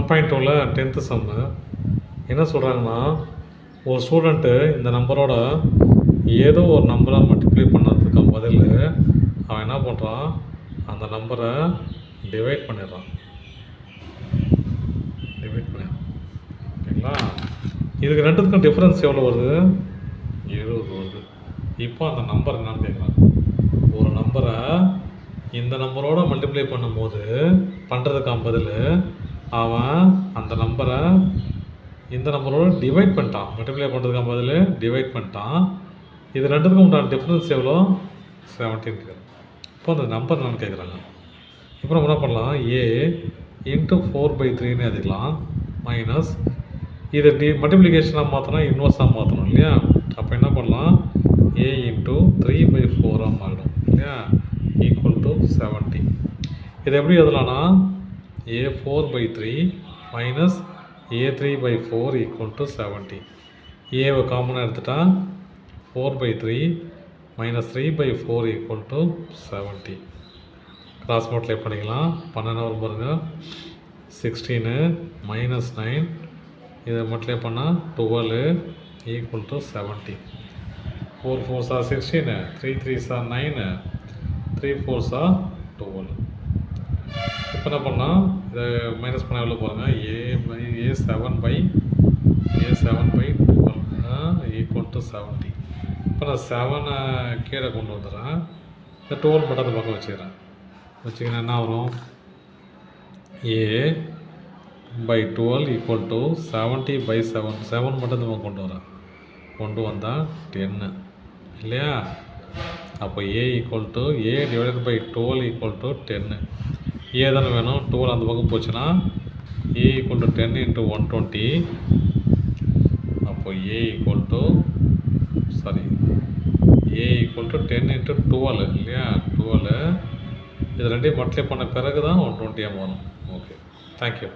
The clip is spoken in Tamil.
1.2ல 10th சம்மு என்ன சொல்கிறாங்கன்னா, ஒரு ஸ்டூடெண்ட்டு இந்த நம்பரோட ஏதோ ஒரு நம்பரை மல்டிப்ளை பண்ணதுக்கு பதில் அவன் என்ன பண்ணுறான், அந்த நம்பரை டிவைட் பண்ணிடுறான். ஓகேங்களா? இதுக்கு ரெண்டுத்துக்கும் டிஃப்ரென்ஸ் எவ்வளோ வருது? 70 வருது. இப்போ அந்த நம்பர் என்னன்னு கேட்குறாங்க. ஒரு நம்பரை இந்த நம்பரோட மல்டிப்ளை பண்ணுறதுக்கான பதில் அவன் அந்த நம்பரை இந்த நம்பரோட டிவைட் பண்ணிட்டான். மல்டிப்ளை பண்ணுறதுக்கான பதில் டிவைட் பண்ணிட்டான். இது ரெண்டுத்துக்கும் உண்டான டிஃப்ரென்ஸ் எவ்வளோ? 17 கேட்குறாங்க. இப்போ அந்த நம்பர் என்னன்னு கேட்குறாங்க. இப்போ நம்ம என்ன பண்ணலாம், ஏ இன்ட்டு 4/3ன்னு எழுதிக்கலாம். மைனஸ் இதை மல்டிப்ளிகேஷனாக மாற்றினா இன்வர்ஸாக மாற்றணும் இல்லையா? அப்போ என்ன பண்ணலாம், ஏ இன்ட்டு 3/4 மாறிடும் இல்லையா? Equal to 70. இதை எப்படி எழுதலாம்னா, ஏ 4/3 மைனஸ் ஏ 3/4 ஈக்குவல் டு 70. ஏவை காமனாக எடுத்துட்டா 4/3 minus 3/4 equal to 70. Cross multiply பண்ணிக்கலாம். 12 வரும் பாருங்கள். 16 மைனஸ் 9 இதை மல்டிப்ளை பண்ணால் 12 equal to 70. 4 4s are 16, 3 3s are 9, 3 4s are 12. இப்போ என்ன பண்ணலாம், இதை மைனஸ் பண்ண எவ்வளோ பாருங்கள், ஏ 7/12 ஈக்குவல் டு 70. இப்போ நான் 7 கீழே கொண்டு வந்துடுறேன். இந்த 12 மட்டும் அந்த பக்கம் வச்சுக்கிறேன். என்ன வரும், a/12 ஈக்குவல் டு 70/7. 7 மட்டும் இந்த பக்கம் கொண்டு வந்தால் 10 இல்லையா? அப்போ a டிவைடட்/12 ஈக்குவல் டு 10. ஏ தானே வேணும், 12 அந்த பக்கம் போச்சுன்னா a ஈக்குவல் டு 10 × 120. அப்போ a ஈக்குவல் டு 10 × 12 இல்லையா? 12 இது ரெண்டையும் மல்டிப்ளை பண்ண பிறகு தான் 120 வரும். Okay, thank you.